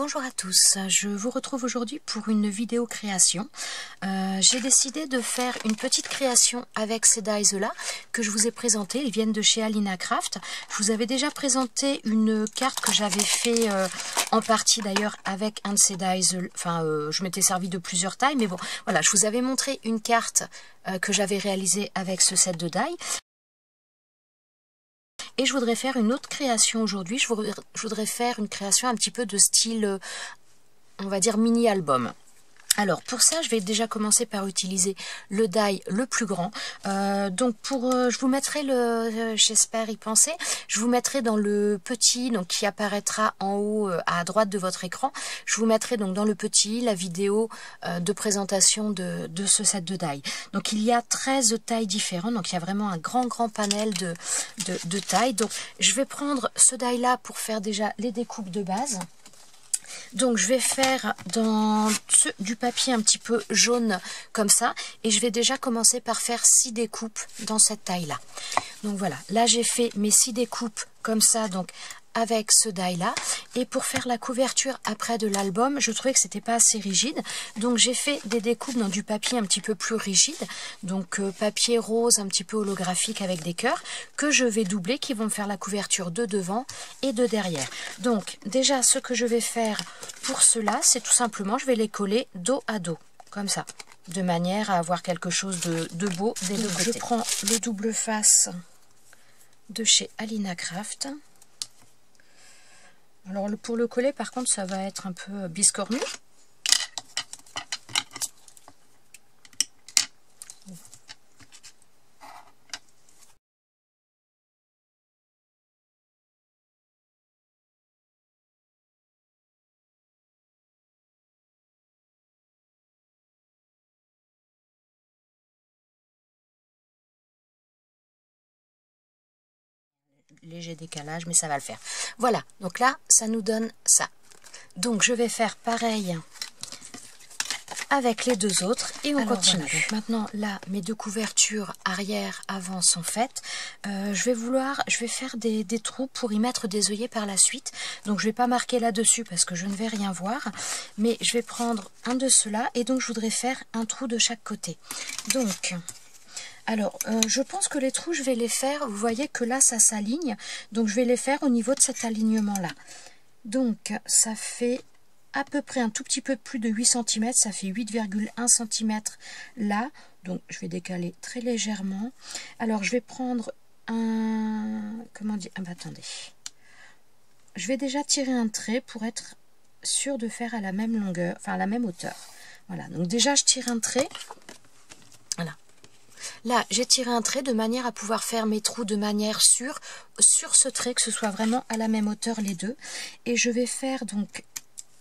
Bonjour à tous, je vous retrouve aujourd'hui pour une vidéo création. J'ai décidé de faire une petite création avec ces dies là que je vous ai présenté. Ils viennent de chez Alina Craft. Je vous avais déjà présenté une carte que j'avais fait en partie d'ailleurs avec un de ces dies. Enfin, je m'étais servi de plusieurs tailles, mais bon, voilà, je vous avais montré une carte que j'avais réalisée avec ce set de dies. Et je voudrais faire une autre création aujourd'hui. Je voudrais faire une création un petit peu de style, on va dire, mini-album. Alors pour ça, je vais déjà commencer par utiliser le die le plus grand. Donc je vous mettrai j'espère y penser, je vous mettrai dans le petit, donc qui apparaîtra en haut à droite de votre écran. Je vous mettrai donc dans le petit la vidéo de présentation de ce set de die. Donc il y a 13 tailles différentes, donc il y a vraiment un grand panel de tailles. Donc je vais prendre ce die là pour faire déjà les découpes de base. Donc je vais faire du papier un petit peu jaune comme ça, et je vais déjà commencer par faire 6 découpes dans cette taille là. Donc voilà, là j'ai fait mes 6 découpes comme ça, donc avec ce die là, et pour faire la couverture après de l'album, je trouvais que c'était pas assez rigide, donc j'ai fait des découpes dans du papier un petit peu plus rigide, donc papier rose un petit peu holographique avec des cœurs que je vais doubler, qui vont me faire la couverture de devant et de derrière. Donc déjà ce que je vais faire pour cela, c'est tout simplement, je vais les coller dos à dos comme ça, de manière à avoir quelque chose de beau des deux côtés. Je prends le double face de chez Alina Craft. Alors pour le coller, par contre, ça va être un peu biscornu. Léger décalage, mais ça va le faire. Voilà, donc là, ça nous donne ça. Donc je vais faire pareil avec les deux autres et on continue. Voilà, donc maintenant là mes deux couvertures arrière avant sont faites. Je vais faire des trous pour y mettre des œillets par la suite. Donc je vais pas marquer là-dessus parce que je ne vais rien voir, mais je vais prendre un de ceux-là et donc je voudrais faire un trou de chaque côté. Donc alors, je pense que les trous, je vais les faire, vous voyez que là, ça s'aligne, donc je vais les faire au niveau de cet alignement-là. Donc, ça fait à peu près un tout petit peu plus de 8 cm, ça fait 8,1 cm là, donc je vais décaler très légèrement. Alors, je vais prendre comment dire, ah bah attendez, je vais déjà tirer un trait pour être sûr de faire à la même longueur, enfin à la même hauteur. Voilà, donc déjà, je tire un trait, voilà. Là, j'ai tiré un trait de manière à pouvoir faire mes trous de manière sûre sur ce trait, que ce soit vraiment à la même hauteur les deux. Et je vais faire donc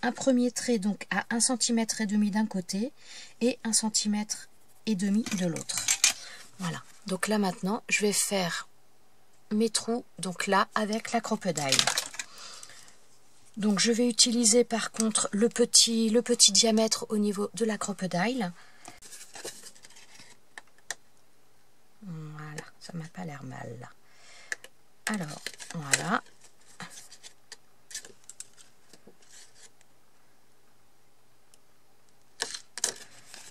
un premier trait donc à 1,5 cm d'un côté et 1,5 cm de l'autre. Voilà. Donc là maintenant, je vais faire mes trous donc là avec la crocodile. Donc je vais utiliser par contre le petit diamètre au niveau de la crocodile. Voilà, ça m'a pas l'air mal là. Alors, voilà.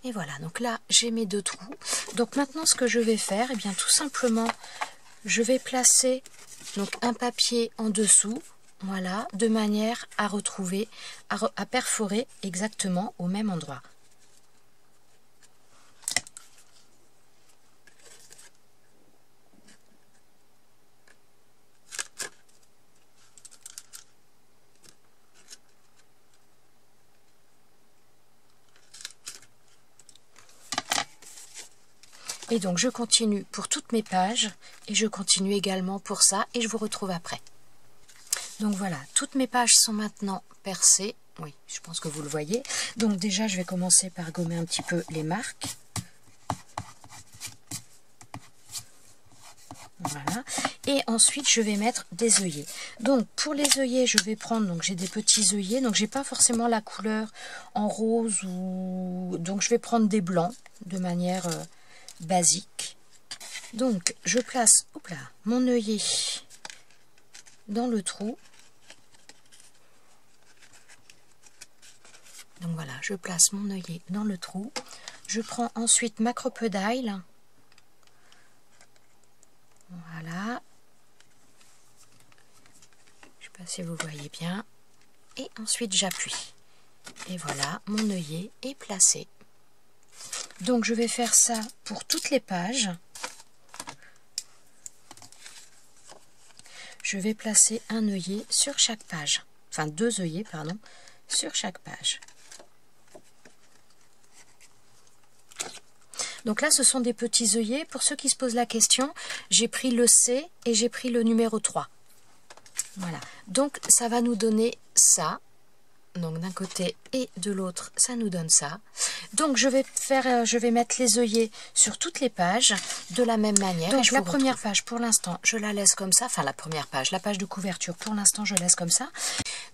Et voilà, donc là, j'ai mes deux trous. Donc maintenant, ce que je vais faire, eh bien tout simplement, je vais placer donc un papier en dessous, voilà, de manière à retrouver, à perforer exactement au même endroit. Et donc je continue pour toutes mes pages et je continue également pour ça et je vous retrouve après. Donc voilà, toutes mes pages sont maintenant percées. Oui, je pense que vous le voyez. Donc déjà je vais commencer par gommer un petit peu les marques. Voilà. Et ensuite je vais mettre des œillets. Donc pour les œillets, je vais prendre, donc j'ai des petits œillets, donc j'ai pas forcément la couleur en rose ou donc je vais prendre des blancs de manière basique. Donc je place mon œillet dans le trou Donc voilà, je place mon œillet dans le trou. Je prends ensuite ma crocodile. Voilà. Je ne sais pas si vous voyez bien. Et ensuite j'appuie. Et voilà, mon œillet est placé. Donc je vais faire ça pour toutes les pages. Je vais placer un œillet sur chaque page. Enfin 2 œillets, pardon, sur chaque page. Donc là, ce sont des petits œillets. Pour ceux qui se posent la question, j'ai pris le C et j'ai pris le numéro 3. Voilà. Donc, ça va nous donner ça. Donc, d'un côté et de l'autre, ça nous donne ça. Donc, je vais mettre les œillets sur toutes les pages de la même manière. Donc, la première page, pour l'instant, je la laisse comme ça. Enfin, la première page, la page de couverture, pour l'instant, je laisse comme ça.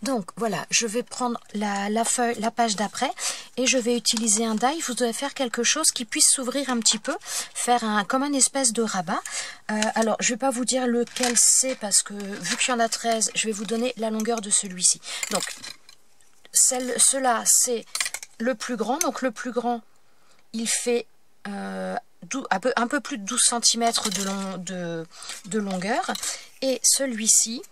Donc, voilà, je vais prendre la page d'après et je vais utiliser un die. Vous devez faire quelque chose qui puisse s'ouvrir un petit peu, faire comme un espèce de rabat. Alors, je ne vais pas vous dire lequel c'est parce que, vu qu'il y en a 13, je vais vous donner la longueur de celui-ci. Donc, cela c'est le plus grand. Donc, le plus grand, il fait un peu plus de 12 cm de longueur. Et celui-ci,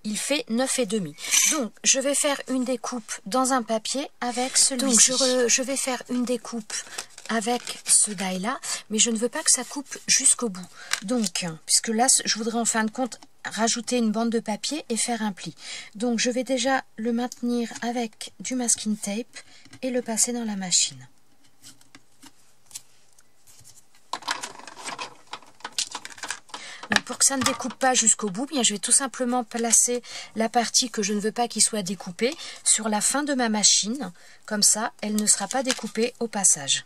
il fait 9,5. Donc, je vais faire une découpe dans un papier avec celui-ci. Donc, je vais faire une découpe avec ce die-là, mais je ne veux pas que ça coupe jusqu'au bout. Donc, puisque là, je voudrais en fin de compte rajouter une bande de papier et faire un pli. Donc, je vais déjà le maintenir avec du masking tape et le passer dans la machine. Donc pour que ça ne découpe pas jusqu'au bout, bien, je vais tout simplement placer la partie que je ne veux pas qu'il soit découpée sur la fin de ma machine. Comme ça, elle ne sera pas découpée au passage.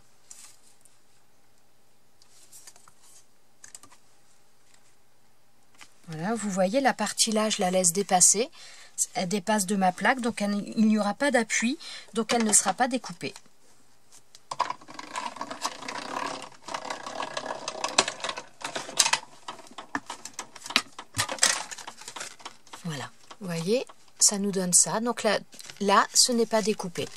Voilà, vous voyez, la partie là, je la laisse dépasser. Elle dépasse de ma plaque, donc il n'y aura pas d'appui, donc elle ne sera pas découpée. Voilà, vous voyez, ça nous donne ça. Donc là ce n'est pas découpé.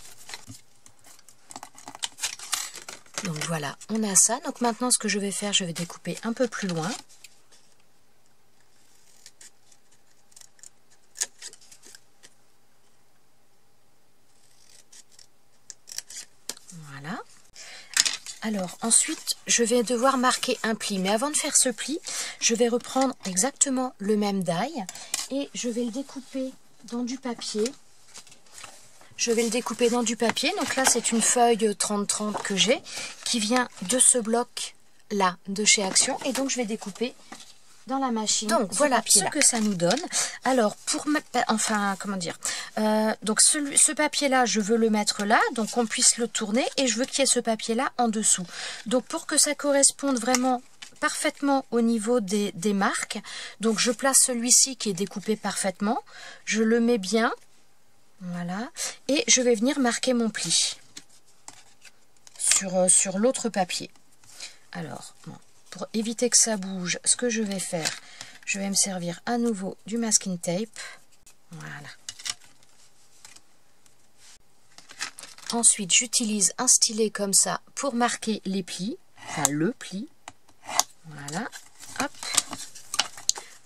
Donc voilà, on a ça. Donc maintenant, ce que je vais faire, je vais découper un peu plus loin. Voilà. Alors ensuite, je vais devoir marquer un pli. Mais avant de faire ce pli, je vais reprendre exactement le même die et je vais le découper dans du papier. Je vais le découper dans du papier. Donc là, c'est une feuille 30-30 que j'ai qui vient de ce bloc-là de chez Action. Et donc, je vais découper dans la machine. Donc, voilà ce que ça nous donne. Alors, donc, ce papier-là, je veux le mettre là, donc qu'on puisse le tourner. Et je veux qu'il y ait ce papier-là en dessous. Donc, pour que ça corresponde vraiment parfaitement au niveau des marques, donc je place celui-ci qui est découpé parfaitement. Je le mets bien. Voilà, et je vais venir marquer mon pli sur l'autre papier. Alors, bon, pour éviter que ça bouge, ce que je vais faire, je vais me servir à nouveau du masking tape. Voilà. Ensuite, j'utilise un stylet comme ça pour marquer les plis, enfin le pli. Voilà, hop.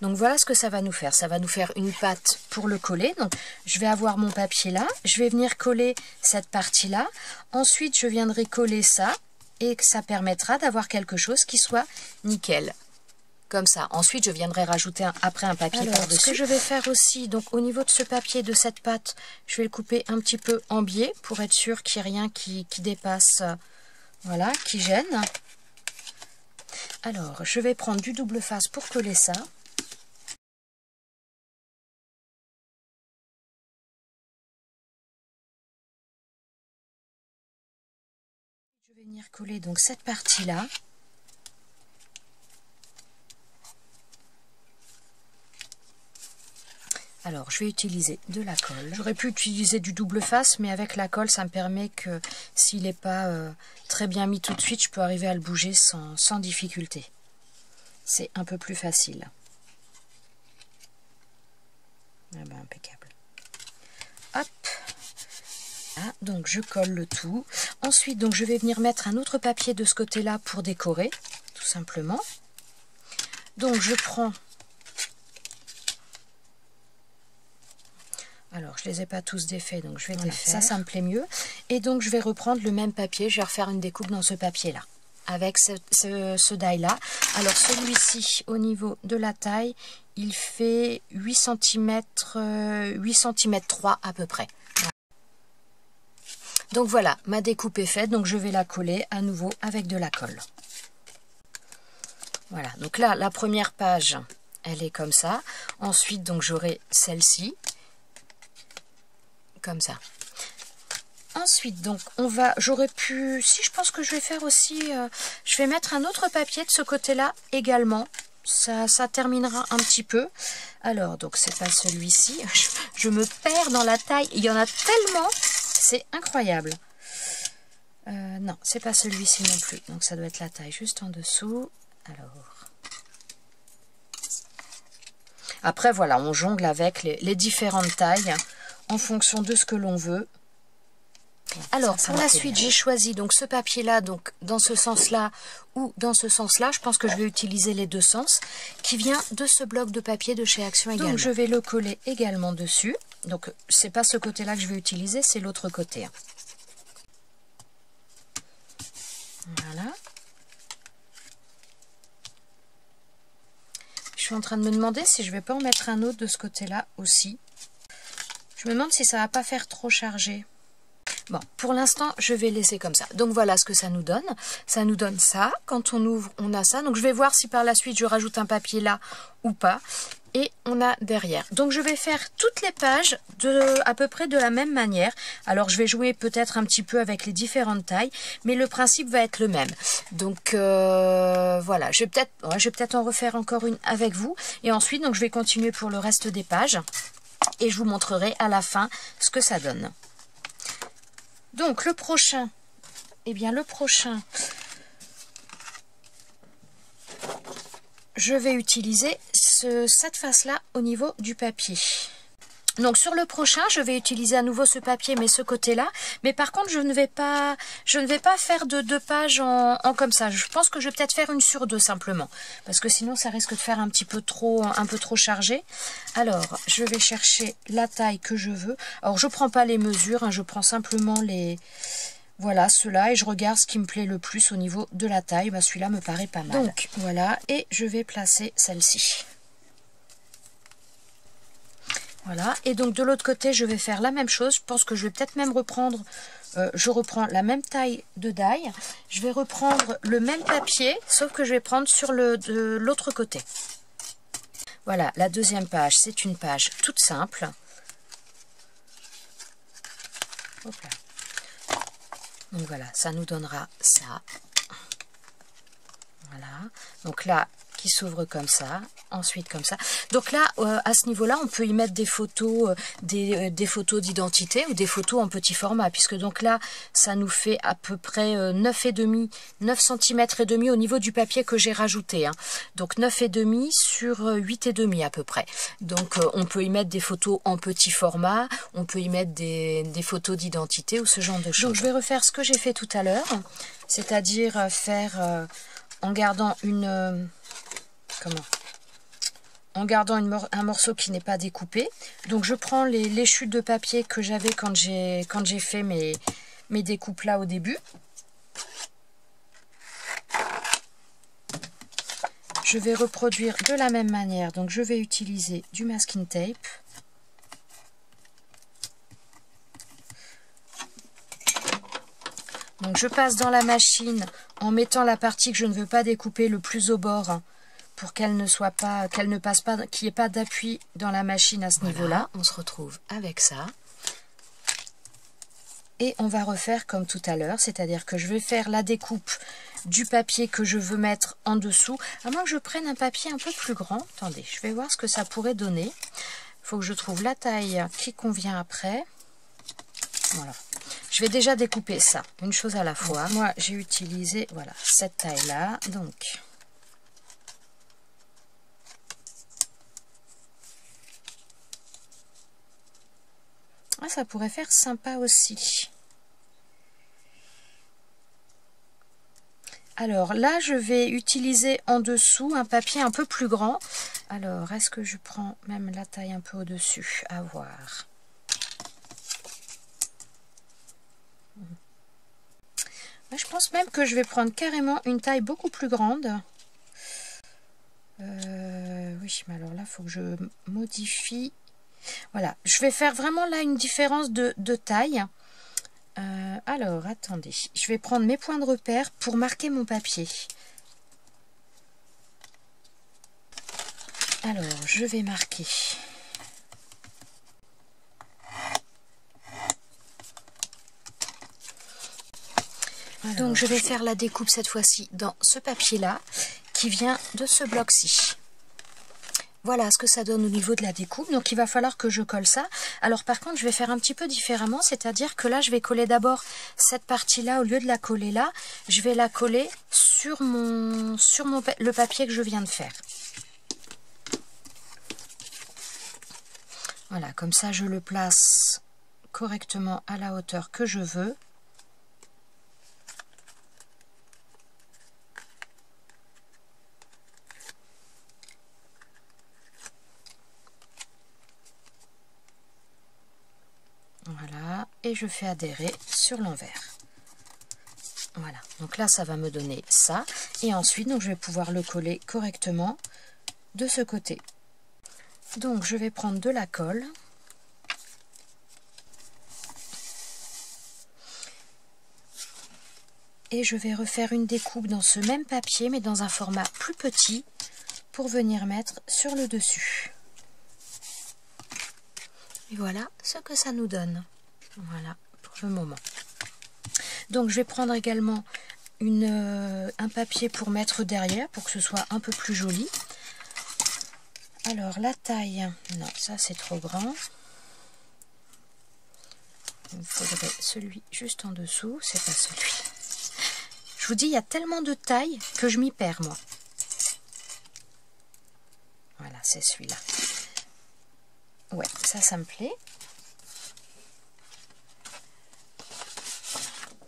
Donc voilà ce que ça va nous faire. Ça va nous faire une patte pour le coller. Donc je vais avoir mon papier là. Je vais venir coller cette partie-là. Ensuite, je viendrai coller ça. Et ça permettra d'avoir quelque chose qui soit nickel. Comme ça. Ensuite, je viendrai rajouter après un papier par-dessus. Ce que je vais faire aussi, donc au niveau de ce papier, de cette patte, je vais le couper un petit peu en biais pour être sûr qu'il n'y ait rien qui dépasse, voilà, qui gêne. Alors, je vais prendre du double face pour coller ça. Je vais venir coller donc cette partie-là. Alors, je vais utiliser de la colle. J'aurais pu utiliser du double face, mais avec la colle, ça me permet que s'il n'est pas très bien mis tout de suite, je peux arriver à le bouger sans difficulté. C'est un peu plus facile. Ah ben, impeccable. Hop. Voilà, donc je colle le tout. Ensuite, donc je vais venir mettre un autre papier de ce côté-là pour décorer, tout simplement. Donc je prends... Alors, je ne les ai pas tous défaits, donc je vais défaire. Ça me plaît mieux. Et donc, je vais reprendre le même papier. Je vais refaire une découpe dans ce papier-là, avec ce die-là. Alors, celui-ci, au niveau de la taille, il fait 8 cm 3 à peu près. Donc voilà, ma découpe est faite. Donc, je vais la coller à nouveau avec de la colle. Voilà, donc là, la première page, elle est comme ça. Ensuite, donc j'aurai celle-ci. Comme ça. Ensuite, donc, j'aurais pu, si je pense que je vais faire aussi, je vais mettre un autre papier de ce côté-là également. Ça terminera un petit peu. Alors, donc, c'est pas celui-ci. Je me perds dans la taille. Il y en a tellement, c'est incroyable. Non, c'est pas celui-ci non plus. Donc, ça doit être la taille juste en dessous. Alors. Après, voilà, on jongle avec les différentes tailles en fonction de ce que l'on veut. Alors, pour la suite, j'ai choisi donc ce papier-là, donc dans ce sens-là ou dans ce sens-là. Je pense que je vais utiliser les deux sens, qui vient de ce bloc de papier de chez Action également. Donc, je vais le coller également dessus. Donc, c'est pas ce côté-là que je vais utiliser, c'est l'autre côté. Voilà. Je suis en train de me demander si je vais pas en mettre un autre de ce côté-là aussi. Je me demande si ça va pas faire trop chargé. Bon, pour l'instant, je vais laisser comme ça. Donc voilà ce que ça nous donne. Ça nous donne ça. Quand on ouvre, on a ça. Donc je vais voir si par la suite, je rajoute un papier là ou pas. Et on a derrière. Donc je vais faire toutes les pages à peu près de la même manière. Alors je vais jouer peut-être un petit peu avec les différentes tailles, mais le principe va être le même. Donc voilà, je vais peut-être en refaire encore une avec vous. Et ensuite, donc je vais continuer pour le reste des pages. Et je vous montrerai à la fin ce que ça donne. Donc le prochain, je vais utiliser cette face-là au niveau du papier. Donc sur le prochain, je vais utiliser à nouveau ce papier, mais ce côté-là. Mais par contre, je ne vais pas faire de 2 pages en comme ça. Je pense que je vais peut-être faire une sur 2 simplement. Parce que sinon, ça risque de faire un peu trop chargé. Alors, je vais chercher la taille que je veux. Alors, je ne prends pas les mesures, hein, je prends simplement voilà, ceux-là, et je regarde ce qui me plaît le plus au niveau de la taille. Bah, celui-là me paraît pas mal. Donc, voilà, et je vais placer celle-ci. Voilà, et donc de l'autre côté, je vais faire la même chose. Je pense que je vais peut-être même reprendre, je reprends la même taille de die. Je vais reprendre le même papier, sauf que je vais prendre sur de l'autre côté. Voilà, la deuxième page, c'est une page toute simple. Hop là. Donc voilà, ça nous donnera ça. Voilà, donc là, qui s'ouvre comme ça, ensuite comme ça. Donc là, à ce niveau-là, on peut y mettre des photos, des photos d'identité ou des photos en petit format, puisque donc là, ça nous fait à peu près 9 cm et demi au niveau du papier que j'ai rajouté. Hein. Donc 9,5 sur 8,5 à peu près. Donc on peut y mettre des photos en petit format, on peut y mettre des photos d'identité ou ce genre de choses. Donc je vais refaire ce que j'ai fait tout à l'heure, c'est-à-dire faire en gardant un morceau qui n'est pas découpé. Donc je prends les chutes de papier que j'avais quand j'ai fait mes découpes là au début. Je vais reproduire de la même manière. Donc je vais utiliser du masking tape. Donc je passe dans la machine en mettant la partie que je ne veux pas découper le plus au bord, hein, pour qu'elle ne passe pas, qu'il n'y ait pas d'appui dans la machine à ce niveau-là. On se retrouve avec ça. Et on va refaire comme tout à l'heure, c'est-à-dire que je vais faire la découpe du papier que je veux mettre en dessous, à moins que je prenne un papier un peu plus grand. Attendez, je vais voir ce que ça pourrait donner. Il faut que je trouve la taille qui convient après. Voilà. Je vais déjà découper ça, une chose à la fois. Moi, j'ai utilisé, voilà, cette taille-là. Donc, Ah, ça pourrait faire sympa aussi. Alors là, je vais utiliser en dessous un papier un peu plus grand. Alors, est-ce que je prends même la taille un peu au-dessus? À voir. Je pense même que je vais prendre carrément une taille beaucoup plus grande. Oui, mais alors là, il faut que je modifie. Voilà, je vais faire vraiment là une différence de taille. Alors, attendez, je vais prendre mes points de repère pour marquer mon papier. Alors, je vais marquer. Alors, donc, je vais faire la découpe cette fois-ci dans ce papier-là, qui vient de ce bloc-ci. Voilà ce que ça donne au niveau de la découpe. Donc il va falloir que je colle ça. Alors par contre je vais faire un petit peu différemment, c'est-à-dire que là je vais coller d'abord cette partie-là, au lieu de la coller là, je vais la coller sur le papier que je viens de faire. Voilà, comme ça je le place correctement à la hauteur que je veux. Voilà, et je fais adhérer sur l'envers. Voilà, donc là ça va me donner ça. Et ensuite, donc, je vais pouvoir le coller correctement de ce côté. Donc je vais prendre de la colle. Et je vais refaire une découpe dans ce même papier, mais dans un format plus petit, pour venir mettre sur le dessus. Et voilà ce que ça nous donne. Voilà pour le moment. Donc je vais prendre également un papier pour mettre derrière, pour que ce soit un peu plus joli. Alors la taille, non, ça c'est trop grand. Il me faudrait celui juste en dessous, c'est pas celui. Je vous dis, il y a tellement de tailles que je m'y perds moi. Voilà, c'est celui-là. Ouais, ça me plaît.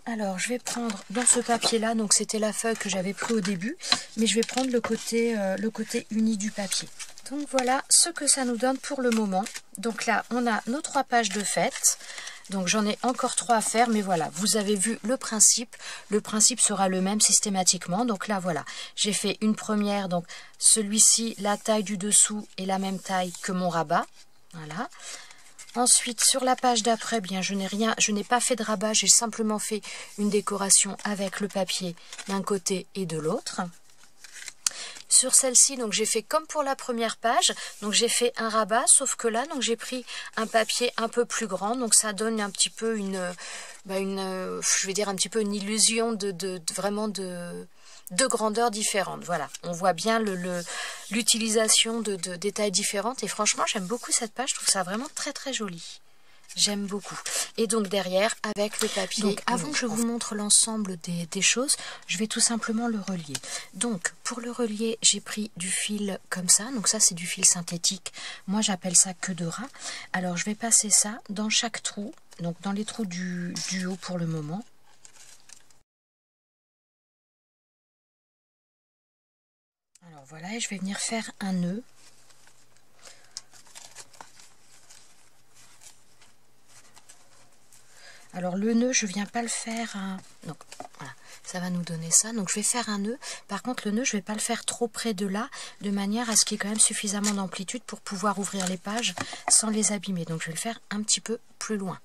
Alors, je vais prendre dans ce papier-là, donc c'était la feuille que j'avais pris au début, mais je vais prendre le côté uni du papier. Donc voilà ce que ça nous donne pour le moment. Donc là, on a nos 3 pages de fête. Donc j'en ai encore 3 à faire, mais voilà, vous avez vu le principe. Le principe sera le même systématiquement. Donc là, voilà, j'ai fait une première. Donc celui-ci, la taille du dessous est la même taille que mon rabat. Voilà. Ensuite, sur la page d'après, bien, je n'ai pas fait de rabat, j'ai simplement fait une décoration avec le papier d'un côté et de l'autre. Sur celle-ci, donc j'ai fait comme pour la première page, donc j'ai fait un rabat, sauf que là, donc j'ai pris un papier un peu plus grand, donc ça donne un petit peu je vais dire un petit peu une illusion vraiment de grandeurs différentes. Voilà, on voit bien l'utilisation de détails différentes et franchement, j'aime beaucoup cette page, je trouve ça vraiment très très joli. J'aime beaucoup. Et donc derrière, avec le papier... Donc avant que je vous montre l'ensemble des choses, je vais tout simplement le relier. Donc pour le relier, j'ai pris du fil comme ça. Donc ça, c'est du fil synthétique. Moi, j'appelle ça queue de rat. Alors je vais passer ça dans chaque trou. Donc dans les trous du haut pour le moment. Alors voilà, et je vais venir faire un nœud. Alors le nœud, je viens pas le faire, donc voilà, ça va nous donner ça. Donc je vais faire un nœud. Par contre le nœud, je vais pas le faire trop près de là, de manière à ce qu'il y ait quand même suffisamment d'amplitude pour pouvoir ouvrir les pages sans les abîmer. Donc je vais le faire un petit peu plus loin.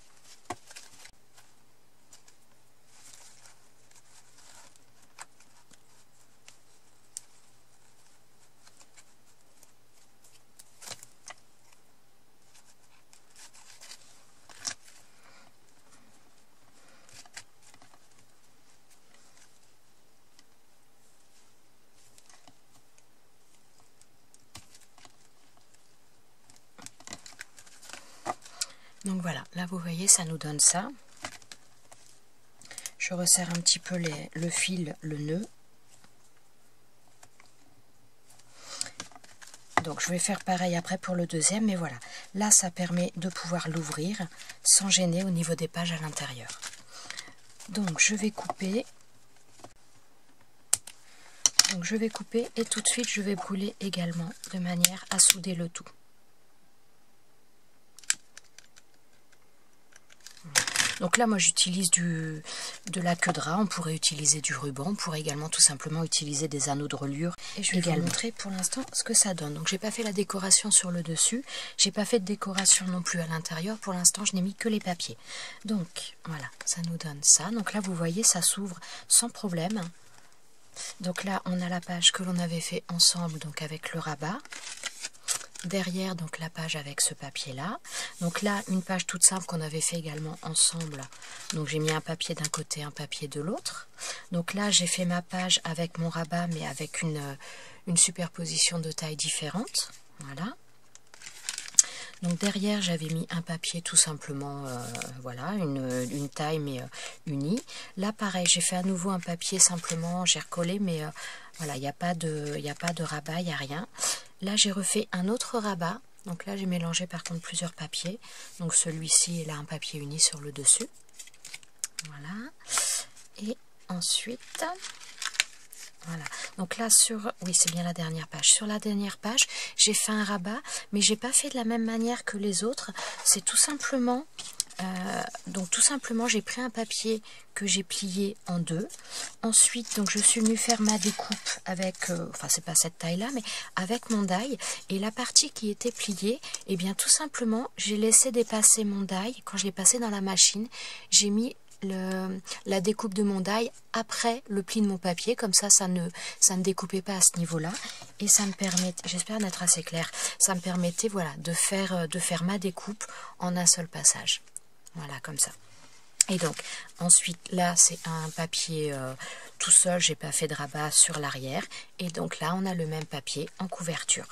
Donc voilà, là vous voyez, ça nous donne ça. Je resserre un petit peu le fil, le nœud. donc je vais faire pareil après pour le deuxième, mais voilà. Là, ça permet de pouvoir l'ouvrir sans gêner au niveau des pages à l'intérieur. Donc je vais couper. Donc je vais couper et tout de suite je vais brûler également de manière à souder le tout. Donc là moi j'utilise de la queue de rat, on pourrait utiliser du ruban, on pourrait également tout simplement utiliser des anneaux de reliure. Et je vais vous montrer pour l'instant ce que ça donne. Donc j'ai pas fait la décoration sur le dessus, j'ai pas fait de décoration non plus à l'intérieur, pour l'instant je n'ai mis que les papiers. Donc voilà, ça nous donne ça. Donc là vous voyez ça s'ouvre sans problème. Donc là on a la page que l'on avait fait ensemble, donc avec le rabat. Derrière donc la page avec ce papier là. Donc là une page toute simple qu'on avait fait également ensemble. Donc j'ai mis un papier d'un côté, un papier de l'autre. Donc là j'ai fait ma page avec mon rabat mais avec une superposition de tailles différentes. Voilà. Donc derrière j'avais mis un papier tout simplement, voilà, une taille mais unie. Là pareil, j'ai fait à nouveau un papier simplement, j'ai recollé mais voilà, il n'y a pas de rabat, il n'y a rien. Là j'ai refait un autre rabat, donc là j'ai mélangé par contre plusieurs papiers. Donc celui-ci, il a un papier uni sur le dessus. Voilà. Et ensuite... Voilà, donc là oui c'est bien la dernière page. Sur la dernière page, j'ai fait un rabat, mais j'ai pas fait de la même manière que les autres. C'est tout simplement, j'ai pris un papier que j'ai plié en deux. Ensuite, donc je suis venue faire ma découpe avec, enfin c'est pas cette taille-là, mais avec mon die. Et la partie qui était pliée, eh bien tout simplement, j'ai laissé dépasser mon die. Quand je l'ai passé dans la machine, j'ai mis la découpe de mon die après le pli de mon papier, comme ça ne découpait pas à ce niveau là et ça me permet, j'espère d'être assez clair, ça me permettait voilà de faire ma découpe en un seul passage, voilà comme ça. Et donc ensuite là c'est un papier tout seul, j'ai pas fait de rabat sur l'arrière et donc là on a le même papier en couverture.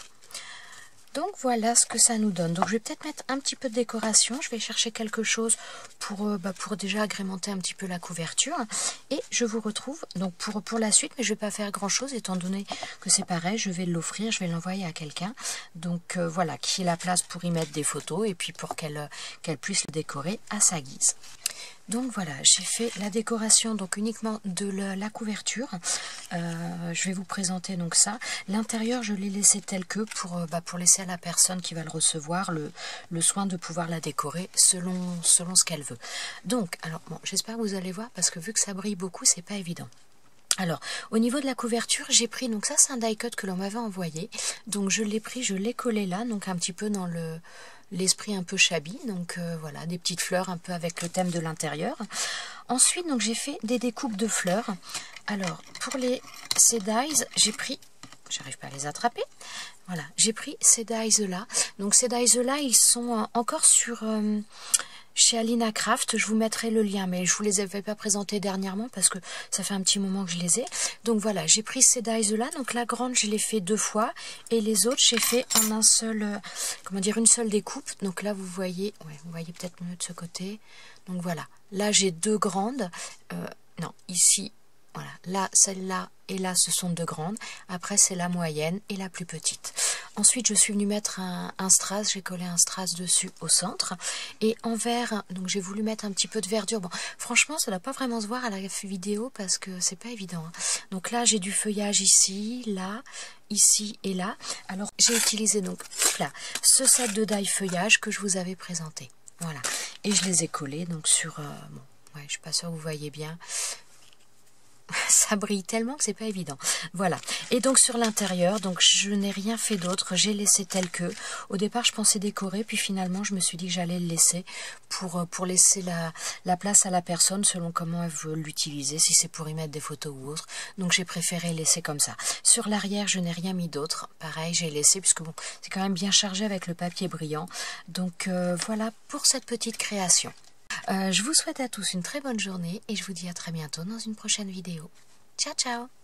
Donc voilà ce que ça nous donne. Donc je vais peut-être mettre un petit peu de décoration. Je vais chercher quelque chose pour déjà agrémenter un petit peu la couverture. Et je vous retrouve donc pour la suite. Mais je ne vais pas faire grand chose étant donné que c'est pareil. Je vais l'offrir, je vais l'envoyer à quelqu'un. Donc voilà, qui ait la place pour y mettre des photos. Et puis pour qu'elle puisse le décorer à sa guise. Donc voilà, j'ai fait la décoration donc uniquement de la couverture. Je vais vous présenter donc ça. L'intérieur, je l'ai laissé tel que pour laisser à la personne qui va le recevoir le soin de pouvoir la décorer selon ce qu'elle veut. Donc, alors bon, j'espère que vous allez voir parce que vu que ça brille beaucoup, c'est pas évident. Alors, au niveau de la couverture, j'ai pris, donc ça c'est un die cut que l'on m'avait envoyé. Donc je l'ai pris, je l'ai collé là, donc un petit peu dans l'esprit un peu shabby, donc voilà, des petites fleurs un peu avec le thème de l'intérieur. Ensuite, donc j'ai fait des découpes de fleurs. Alors, pour ces dies, j'ai pris, j'arrive pas à les attraper, voilà, j'ai pris ces dies là. Donc ces dies là, ils sont encore sur... chez Alina Craft, je vous mettrai le lien, mais je vous les avais pas présentés dernièrement parce que ça fait un petit moment que je les ai. Donc voilà, j'ai pris ces dies là, donc la grande je l'ai fait 2 fois et les autres j'ai fait en un seul, une seule découpe. Donc là vous voyez, ouais, vous voyez peut-être mieux de ce côté. Donc voilà, là j'ai 2 grandes, non ici. Voilà, là, celle-là et là, ce sont 2 grandes. Après, c'est la moyenne et la plus petite. Ensuite, je suis venue mettre un strass. J'ai collé un strass dessus au centre. Et en vert, donc j'ai voulu mettre un petit peu de verdure. Bon, franchement, ça ne doit pas vraiment se voir à la vidéo parce que c'est pas évident. Hein. Donc là, j'ai du feuillage ici, là, ici et là. Alors, j'ai utilisé donc là ce set de die feuillage que je vous avais présenté. Voilà. Et je les ai collés donc sur... bon, ouais, je suis pas sûre que vous voyez bien. Ça brille tellement que c'est pas évident. Voilà. Et donc sur l'intérieur, donc je n'ai rien fait d'autre. J'ai laissé tel que. Au départ, je pensais décorer, puis finalement, je me suis dit que j'allais le laisser pour laisser la place à la personne selon comment elle veut l'utiliser, si c'est pour y mettre des photos ou autre. Donc j'ai préféré laisser comme ça. Sur l'arrière, je n'ai rien mis d'autre. Pareil, j'ai laissé puisque bon, c'est quand même bien chargé avec le papier brillant. Donc voilà pour cette petite création. Je vous souhaite à tous une très bonne journée et je vous dis à très bientôt dans une prochaine vidéo. Ciao, ciao!